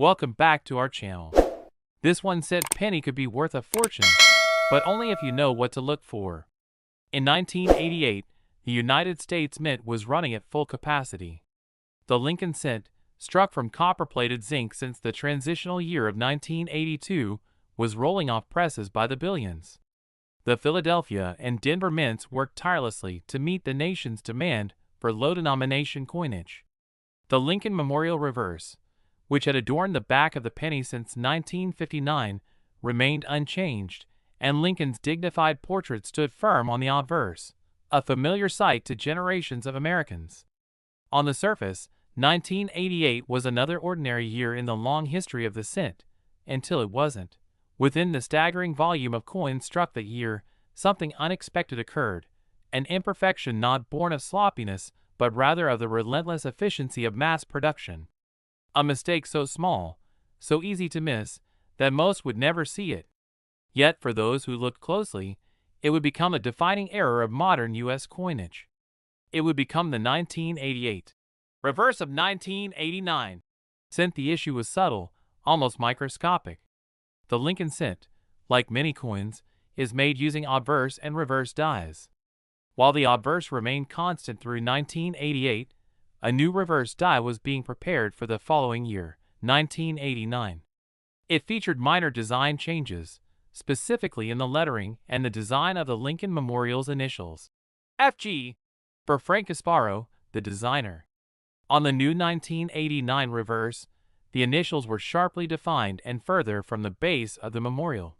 Welcome back to our channel. This 1-cent penny could be worth a fortune, but only if you know what to look for. In 1988, the United States Mint was running at full capacity. The Lincoln cent, struck from copper-plated zinc since the transitional year of 1982, was rolling off presses by the billions. The Philadelphia and Denver mints worked tirelessly to meet the nation's demand for low-denomination coinage. The Lincoln Memorial Reverse, which had adorned the back of the penny since 1959, remained unchanged, and Lincoln's dignified portrait stood firm on the obverse, a familiar sight to generations of Americans. On the surface, 1988 was another ordinary year in the long history of the cent, until it wasn't. Within the staggering volume of coins struck that year, something unexpected occurred, an imperfection not born of sloppiness, but rather of the relentless efficiency of mass production. A mistake so small, so easy to miss, that most would never see it. Yet for those who looked closely, it would become a defining error of modern U.S. coinage. It would become the 1988 reverse of 1989. Cent. The issue was subtle, almost microscopic. The Lincoln cent, like many coins, is made using obverse and reverse dies. While the obverse remained constant through 1988, a new reverse die was being prepared for the following year, 1989. It featured minor design changes, specifically in the lettering and the design of the Lincoln Memorial's initials. FG, for Frank Gasparo, the designer. On the new 1989 reverse, the initials were sharply defined and further from the base of the memorial.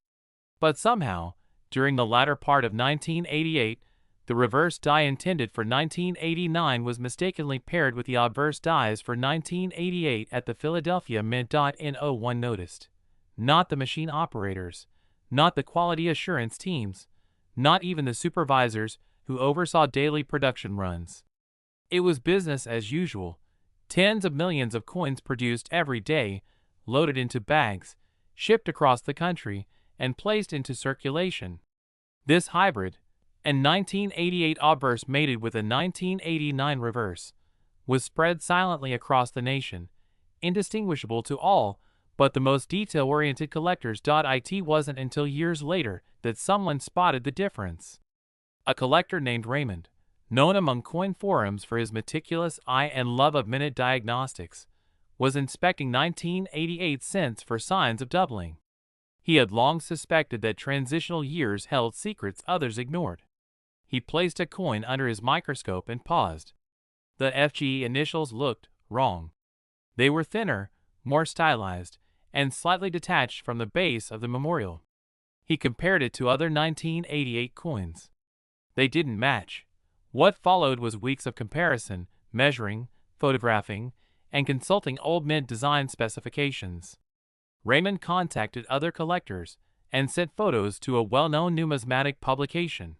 But somehow, during the latter part of 1988, the reverse die intended for 1989 was mistakenly paired with the obverse dies for 1988 at the Philadelphia Mint. No one noticed. Not the machine operators, not the quality assurance teams, not even the supervisors who oversaw daily production runs. It was business as usual. Tens of millions of coins produced every day, loaded into bags, shipped across the country, and placed into circulation. This hybrid, and 1988 obverse mated with a 1989 reverse, was spread silently across the nation, indistinguishable to all but the most detail-oriented collectors. It wasn't until years later that someone spotted the difference. A collector named Raymond, known among coin forums for his meticulous eye and love of minute diagnostics, was inspecting 1988 cents for signs of doubling. He had long suspected that transitional years held secrets others ignored. He placed a coin under his microscope and paused. The FG initials looked wrong. They were thinner, more stylized, and slightly detached from the base of the memorial. He compared it to other 1988 coins. They didn't match. What followed was weeks of comparison, measuring, photographing, and consulting old mint design specifications. Raymond contacted other collectors and sent photos to a well-known numismatic publication.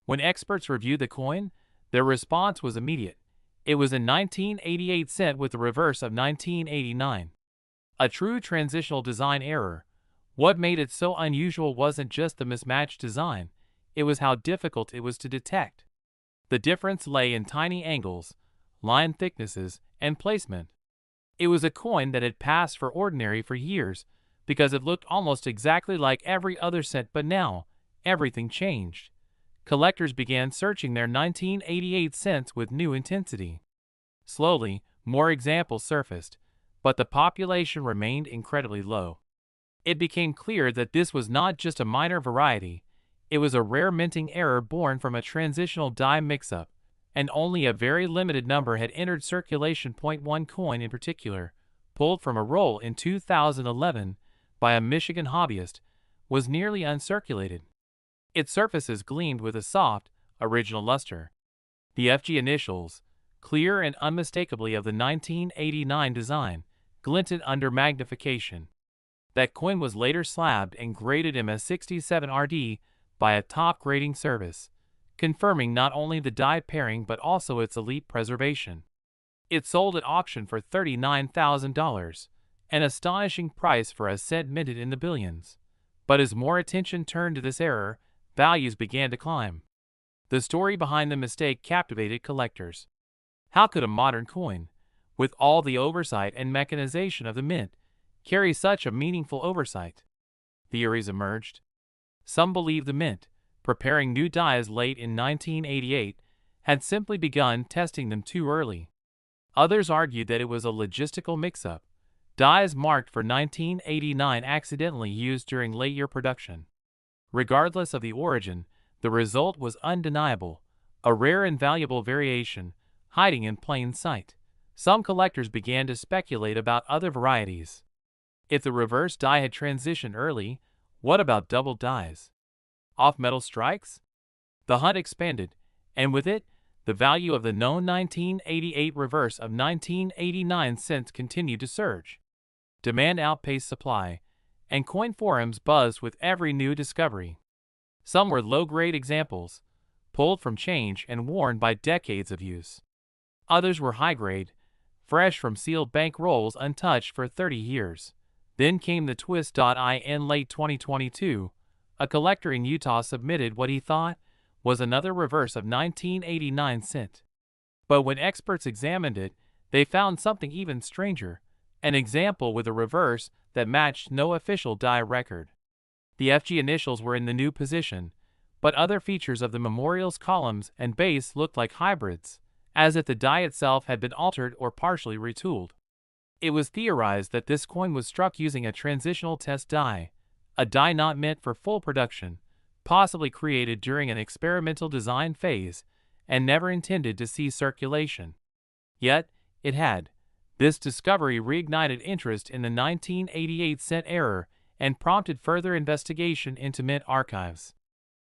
When experts reviewed the coin, their response was immediate. It was in 1988 cent with the reverse of 1989. A true transitional design error. What made it so unusual wasn't just the mismatched design, it was how difficult it was to detect. The difference lay in tiny angles, line thicknesses, and placement. It was a coin that had passed for ordinary for years because it looked almost exactly like every other cent, but now, everything changed. Collectors began searching their 1988 cents with new intensity. Slowly, more examples surfaced, but the population remained incredibly low. It became clear that this was not just a minor variety, it was a rare minting error born from a transitional die mix-up, and only a very limited number had entered circulation. One coin in particular, pulled from a roll in 2011 by a Michigan hobbyist, was nearly uncirculated. Its surfaces gleamed with a soft, original luster. The FG initials, clear and unmistakably of the 1989 design, glinted under magnification. That coin was later slabbed and graded MS67RD by a top grading service, confirming not only the die pairing but also its elite preservation. It sold at auction for $39,000, an astonishing price for a cent minted in the billions. But as more attention turned to this error, values began to climb. The story behind the mistake captivated collectors. How could a modern coin, with all the oversight and mechanization of the mint, carry such a meaningful oversight? Theories emerged. Some believe the mint, preparing new dies late in 1988, had simply begun testing them too early. Others argued that it was a logistical mix-up, dies marked for 1989 accidentally used during late-year production. Regardless of the origin, the result was undeniable, a rare and valuable variation, hiding in plain sight. Some collectors began to speculate about other varieties. If the reverse die had transitioned early, what about double dies? Off-metal strikes? The hunt expanded, and with it, the value of the known 1988 reverse of 1989 cents continued to surge. Demand outpaced supply, and coin forums buzzed with every new discovery. Some were low-grade examples, pulled from change and worn by decades of use. Others were high-grade, fresh from sealed bank rolls untouched for 30 years. Then came the twist. In late 2022, a collector in Utah submitted what he thought was another reverse of 1989 cent. But when experts examined it, they found something even stranger, an example with a reverse that matched no official die record. The FG initials were in the new position, but other features of the memorial's columns and base looked like hybrids, as if the die itself had been altered or partially retooled. It was theorized that this coin was struck using a transitional test die, a die not meant for full production, possibly created during an experimental design phase and never intended to see circulation. Yet, it had. This discovery reignited interest in the 1988 cent error and prompted further investigation into mint archives.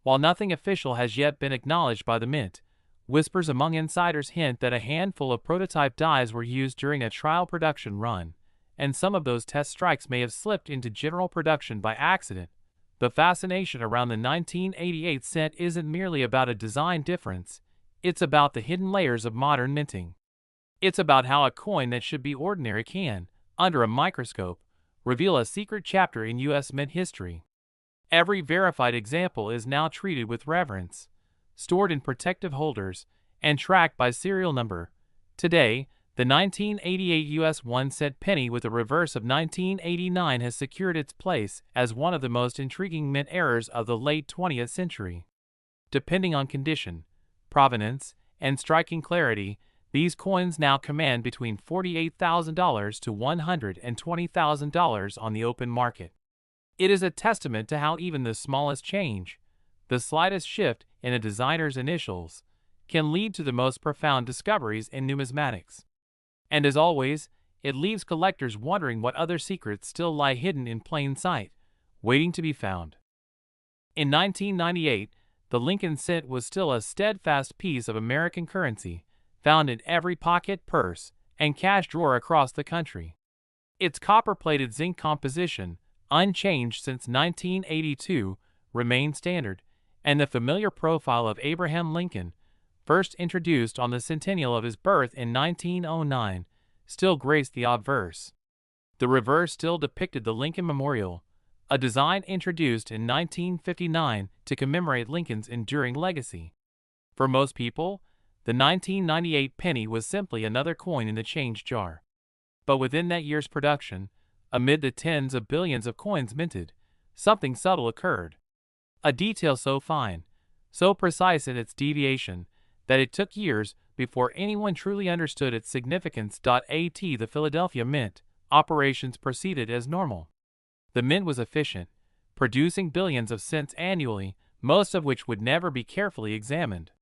While nothing official has yet been acknowledged by the mint, whispers among insiders hint that a handful of prototype dies were used during a trial production run, and some of those test strikes may have slipped into general production by accident. The fascination around the 1988 cent isn't merely about a design difference, it's about the hidden layers of modern minting. It's about how a coin that should be ordinary can, under a microscope, reveal a secret chapter in U.S. mint history. Every verified example is now treated with reverence, stored in protective holders, and tracked by serial number. Today, the 1988 U.S. 1-cent penny with a reverse of 1989 has secured its place as one of the most intriguing mint errors of the late 20th century. Depending on condition, provenance, and striking clarity, these coins now command between $48,000 to $120,000 on the open market. It is a testament to how even the smallest change, the slightest shift in a designer's initials, can lead to the most profound discoveries in numismatics. And as always, it leaves collectors wondering what other secrets still lie hidden in plain sight, waiting to be found. In 1998, the Lincoln cent was still a steadfast piece of American currency, found in every pocket, purse, and cash drawer across the country. Its copper-plated zinc composition, unchanged since 1982, remained standard, and the familiar profile of Abraham Lincoln, first introduced on the centennial of his birth in 1909, still graced the obverse. The reverse still depicted the Lincoln Memorial, a design introduced in 1959 to commemorate Lincoln's enduring legacy. For most people, the 1998 penny was simply another coin in the change jar. But within that year's production, amid the tens of billions of coins minted, something subtle occurred. A detail so fine, so precise in its deviation, that it took years before anyone truly understood its significance. At the Philadelphia Mint, operations proceeded as normal. The mint was efficient, producing billions of cents annually, most of which would never be carefully examined.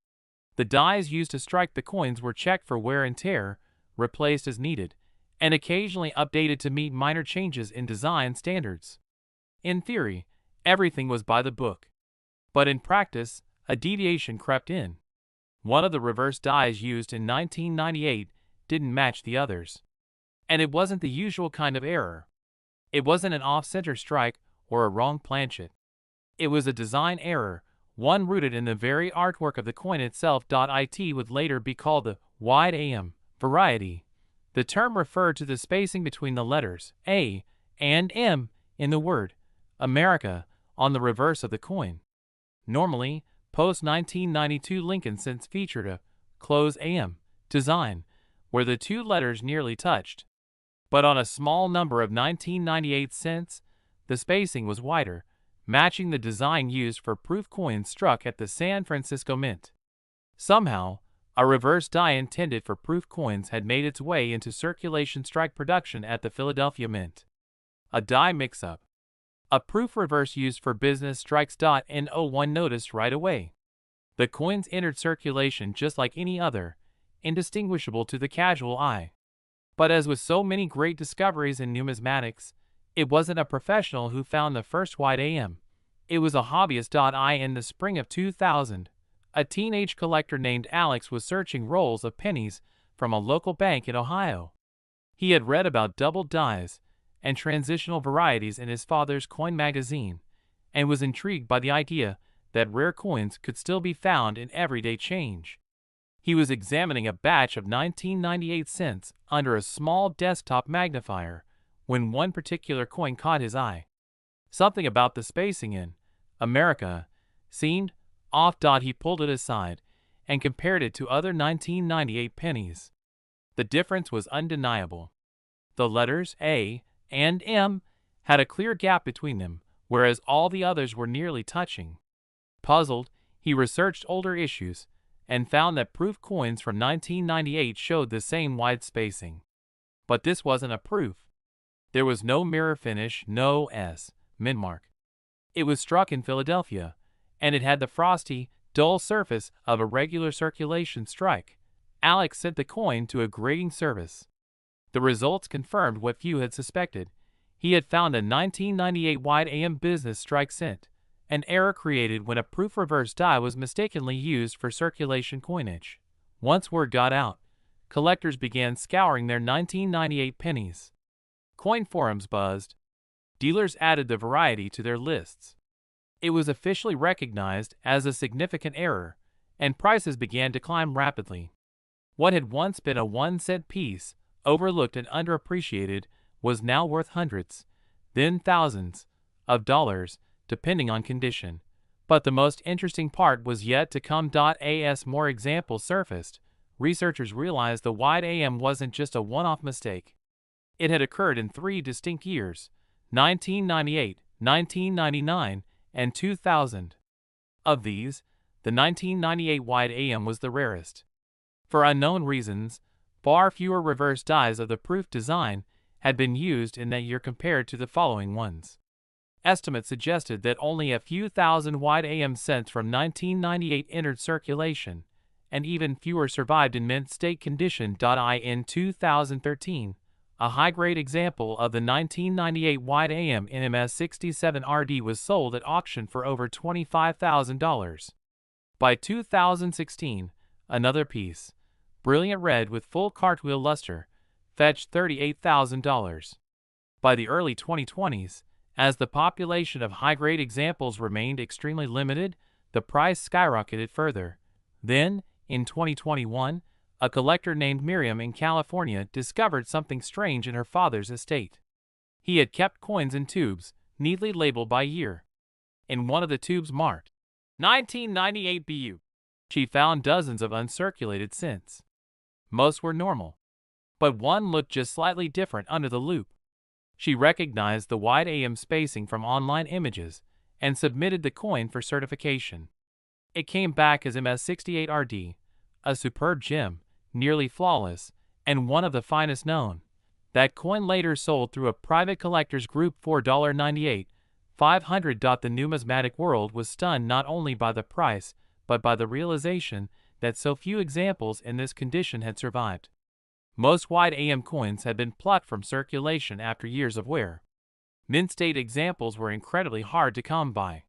The dies used to strike the coins were checked for wear and tear, replaced as needed, and occasionally updated to meet minor changes in design standards. In theory, everything was by the book. But in practice, a deviation crept in. One of the reverse dies used in 1998 didn't match the others. And it wasn't the usual kind of error. It wasn't an off-center strike or a wrong planchet. It was a design error, one rooted in the very artwork of the coin itself. It would later be called the wide AM variety. The term referred to the spacing between the letters A and M in the word America on the reverse of the coin. Normally, post-1992 Lincoln cents featured a close AM design, where the two letters nearly touched. But on a small number of 1998 cents, the spacing was wider, matching the design used for proof coins struck at the San Francisco Mint. Somehow, a reverse die intended for proof coins had made its way into circulation strike production at the Philadelphia Mint. A die mix-up. A proof reverse used for business strikes. No one noticed right away. The coins entered circulation just like any other, indistinguishable to the casual eye. But as with so many great discoveries in numismatics, it wasn't a professional who found the first white AM. It was a hobbyist. In the spring of 2000, a teenage collector named Alex was searching rolls of pennies from a local bank in Ohio. He had read about double dies and transitional varieties in his father's coin magazine, and was intrigued by the idea that rare coins could still be found in everyday change. He was examining a batch of 1998 cents under a small desktop magnifier when one particular coin caught his eye. Something about the spacing in America seemed off. He pulled it aside and compared it to other 1998 pennies. The difference was undeniable. The letters A and M had a clear gap between them, whereas all the others were nearly touching. Puzzled, he researched older issues and found that proof coins from 1998 showed the same wide spacing. But this wasn't a proof. There was no mirror finish, no S mint mark. It was struck in Philadelphia, and it had the frosty, dull surface of a regular circulation strike. Alex sent the coin to a grading service. The results confirmed what few had suspected. He had found a 1998 wide AM business strike cent, an error created when a proof reverse die was mistakenly used for circulation coinage. Once word got out, collectors began scouring their 1998 pennies. Coin forums buzzed. Dealers added the variety to their lists. It was officially recognized as a significant error, and prices began to climb rapidly. What had once been a 1-cent piece, overlooked and underappreciated, was now worth hundreds, then thousands, of dollars, depending on condition. But the most interesting part was yet to come. As more examples surfaced, researchers realized the wide AM wasn't just a one-off mistake. It had occurred in 3 distinct years: 1998, 1999, and 2000. Of these, the 1998 wide AM was the rarest. For unknown reasons, far fewer reverse dies of the proof design had been used in that year compared to the following ones. Estimates suggested that only a few thousand wide AM cents from 1998 entered circulation, and even fewer survived in mint state condition. In 2013, a high-grade example of the 1998 wide AM in MS67RD was sold at auction for over $25,000. By 2016, another piece, brilliant red with full cartwheel luster, fetched $38,000. By the early 2020s, as the population of high-grade examples remained extremely limited, the price skyrocketed further. Then, in 2021, a collector named Miriam in California discovered something strange in her father's estate. He had kept coins in tubes, neatly labeled by year. In one of the tubes marked 1998 BU, she found dozens of uncirculated cents. Most were normal, but one looked just slightly different under the loupe. She recognized the wide AM spacing from online images and submitted the coin for certification. It came back as MS68RD, a superb gem, nearly flawless, and one of the finest known. That coin later sold through a private collectors group for $98,500. The numismatic world was stunned not only by the price, but by the realization that so few examples in this condition had survived. Most wide AM coins had been plucked from circulation after years of wear. Mint state examples were incredibly hard to come by.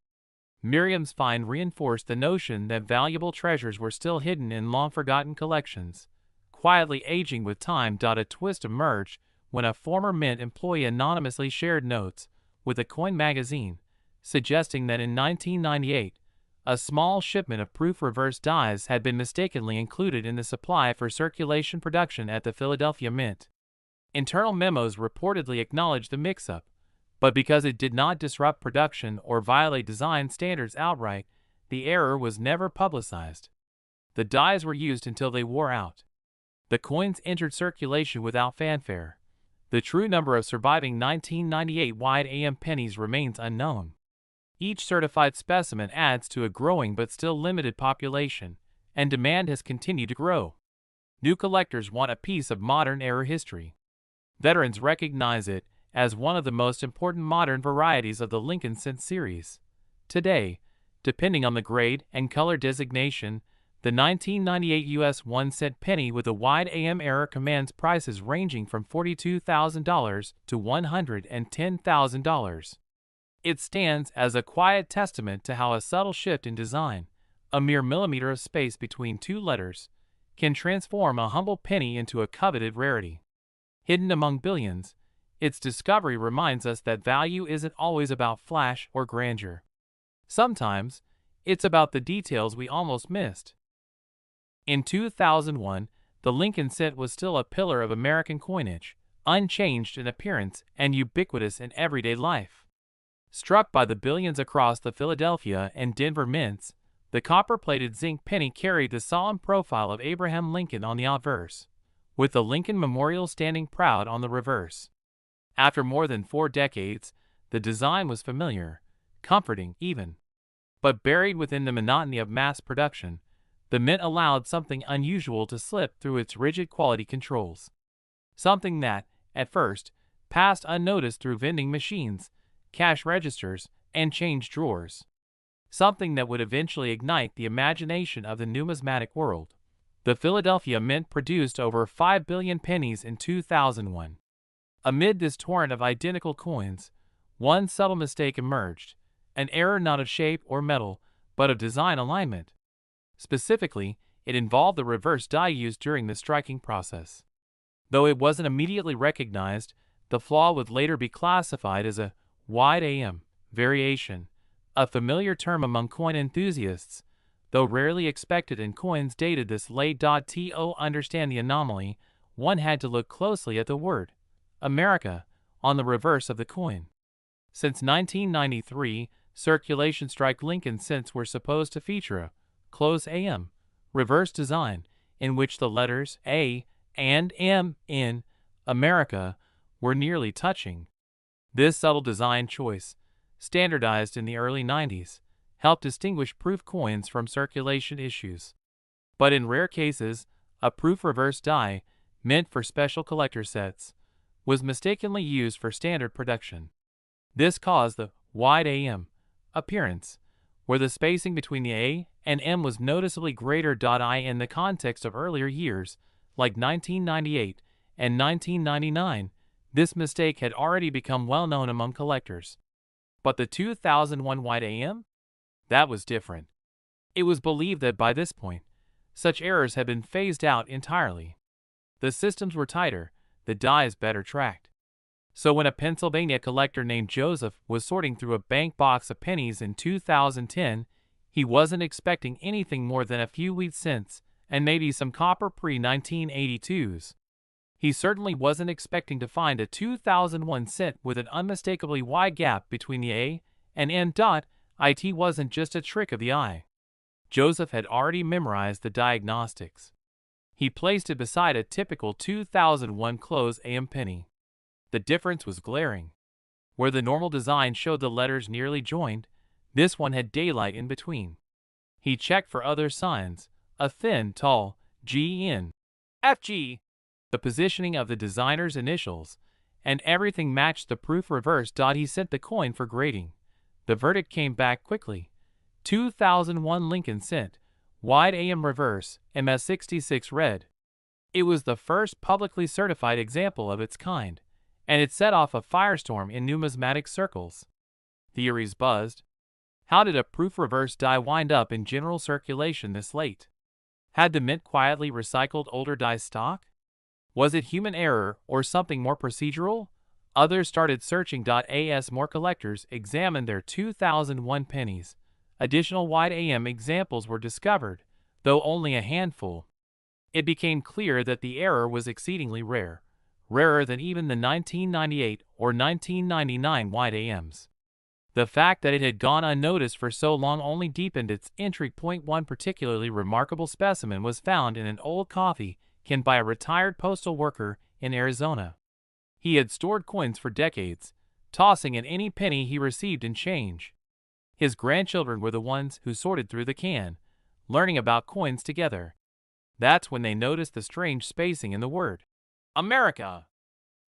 Miriam's find reinforced the notion that valuable treasures were still hidden in long-forgotten collections, quietly aging with time. A twist emerged when a former Mint employee anonymously shared notes with a coin magazine, suggesting that in 1998, a small shipment of proof reverse dies had been mistakenly included in the supply for circulation production at the Philadelphia Mint. Internal memos reportedly acknowledged the mix-up, but because it did not disrupt production or violate design standards outright, the error was never publicized. The dies were used until they wore out. The coins entered circulation without fanfare. The The true number of surviving 1998 wide AM pennies remains unknown. Each certified specimen adds to a growing but still limited population, and demand has continued to grow. New collectors want a piece of modern-era history. Veterans recognize it as one of the most important modern varieties of the Lincoln cent series. Today, depending on the grade and color designation, the 1998 U.S. 1-cent penny with a wide AM era commands prices ranging from $42,000 to $110,000. It stands as a quiet testament to how a subtle shift in design, a mere millimeter of space between two letters, can transform a humble penny into a coveted rarity. Hidden among billions, its discovery reminds us that value isn't always about flash or grandeur. Sometimes, it's about the details we almost missed. In 2001, the Lincoln cent was still a pillar of American coinage, unchanged in appearance and ubiquitous in everyday life. Struck by the billions across the Philadelphia and Denver mints, the copper-plated zinc penny carried the solemn profile of Abraham Lincoln on the obverse, with the Lincoln Memorial standing proud on the reverse. After more than 4 decades, the design was familiar, comforting even. But buried within the monotony of mass production, the mint allowed something unusual to slip through its rigid quality controls. Something that, at first, passed unnoticed through vending machines, cash registers, and change drawers. Something that would eventually ignite the imagination of the numismatic world. The Philadelphia Mint produced over 5 billion pennies in 2001. Amid this torrent of identical coins, one subtle mistake emerged, an error not of shape or metal, but of design alignment. Specifically, it involved the reverse die used during the striking process. Though it wasn't immediately recognized, the flaw would later be classified as a wide AM variation, a familiar term among coin enthusiasts, though rarely expected in coins dated this late. To understand the anomaly, one had to look closely at the word America on the reverse of the coin. Since 1993, circulation strike Lincoln cents were supposed to feature a close AM reverse design in which the letters A and M in America were nearly touching. This subtle design choice, standardized in the early 90s, helped distinguish proof coins from circulation issues. But in rare cases, a proof reverse die, meant for special collector sets, was mistakenly used for standard production. This caused the wide AM appearance, where the spacing between the A and M was noticeably greater. In the context of earlier years, like 1998 and 1999, this mistake had already become well known among collectors. But the 2001 wide AM? That was different. It was believed that by this point, such errors had been phased out entirely. The systems were tighter, the dies better tracked. So when a Pennsylvania collector named Joseph was sorting through a bank box of pennies in 2010, he wasn't expecting anything more than a few wheat cents and maybe some copper pre-1982s. He certainly wasn't expecting to find a 2001 cent with an unmistakably wide gap between the A and M. It wasn't just a trick of the eye. Joseph had already memorized the diagnostics. He placed it beside a typical 2001 close AM penny. The difference was glaring. Where the normal design showed the letters nearly joined, this one had daylight in between. He checked for other signs, a thin, tall G in FG, the positioning of the designer's initials, and everything matched the proof reverse. He sent the coin for grading. The verdict came back quickly. 2001 Lincoln cent, wide AM reverse, MS66 red. It was the first publicly certified example of its kind, and it set off a firestorm in numismatic circles. Theories buzzed. How did a proof reverse die wind up in general circulation this late? Had the mint quietly recycled older die stock? Was it human error or something more procedural? Others started searching. As more collectors examined their 2001 pennies, additional wide AM examples were discovered, though only a handful. It became clear that the error was exceedingly rare, rarer than even the 1998 or 1999 wide AMs. The fact that it had gone unnoticed for so long only deepened its intrigue. One particularly remarkable specimen was found in an old coffee can by a retired postal worker in Arizona. He had stored coins for decades, tossing in any penny he received in change. His grandchildren were the ones who sorted through the can, learning about coins together. That's when they noticed the strange spacing in the word America.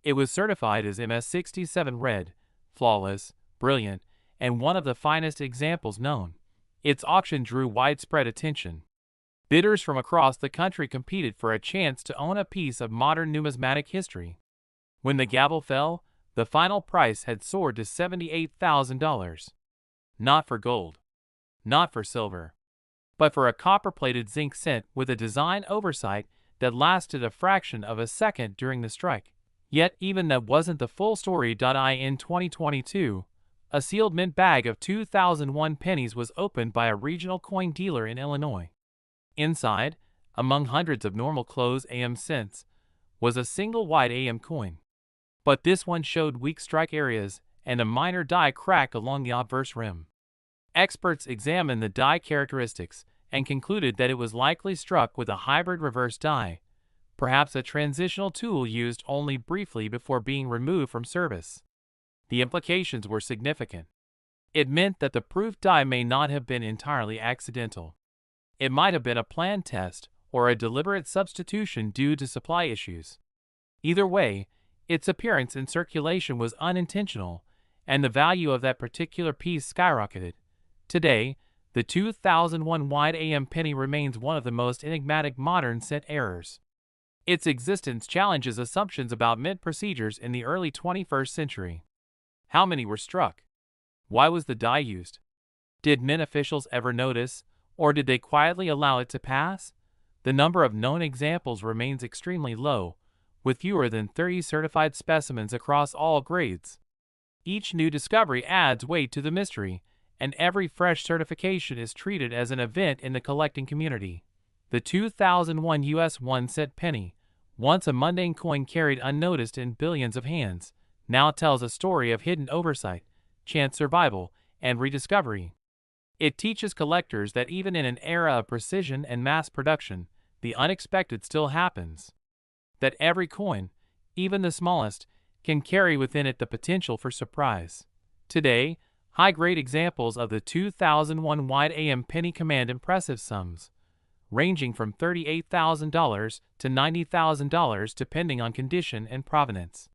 It was certified as MS-67 red, flawless, brilliant, and one of the finest examples known. Its auction drew widespread attention. Bidders from across the country competed for a chance to own a piece of modern numismatic history. When the gavel fell, the final price had soared to $78,000. Not for gold, not for silver, but for a copper-plated zinc cent with a design oversight that lasted a fraction of a second during the strike. Yet even that wasn't the full story. In 2022, a sealed mint bag of 2001 pennies was opened by a regional coin dealer in Illinois. Inside, among hundreds of normal close AM cents, was a single white AM coin. But this one showed weak strike areas and a minor die crack along the obverse rim. Experts examined the die characteristics and concluded that it was likely struck with a hybrid reverse die, perhaps a transitional tool used only briefly before being removed from service. The implications were significant. It meant that the proof die may not have been entirely accidental. It might have been a planned test or a deliberate substitution due to supply issues. Either way, its appearance in circulation was unintentional, and the value of that particular piece skyrocketed. Today, the 2001 white AM penny remains one of the most enigmatic modern cent errors. Its existence challenges assumptions about mint procedures in the early 21st century. How many were struck? Why was the die used? Did mint officials ever notice, or did they quietly allow it to pass? The number of known examples remains extremely low, with fewer than 30 certified specimens across all grades. Each new discovery adds weight to the mystery, and every fresh certification is treated as an event in the collecting community. The 2001 U.S. 1-cent penny, once a mundane coin carried unnoticed in billions of hands, now tells a story of hidden oversight, chance survival, and rediscovery. It teaches collectors that even in an era of precision and mass production, the unexpected still happens. That every coin, even the smallest, can carry within it the potential for surprise. Today, high-grade examples of the 2001 white AM penny command impressive sums, ranging from $38,000 to $90,000 depending on condition and provenance.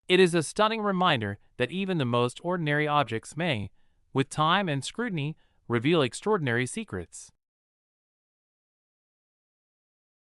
It is a stunning reminder that even the most ordinary objects may, with time and scrutiny, reveal extraordinary secrets.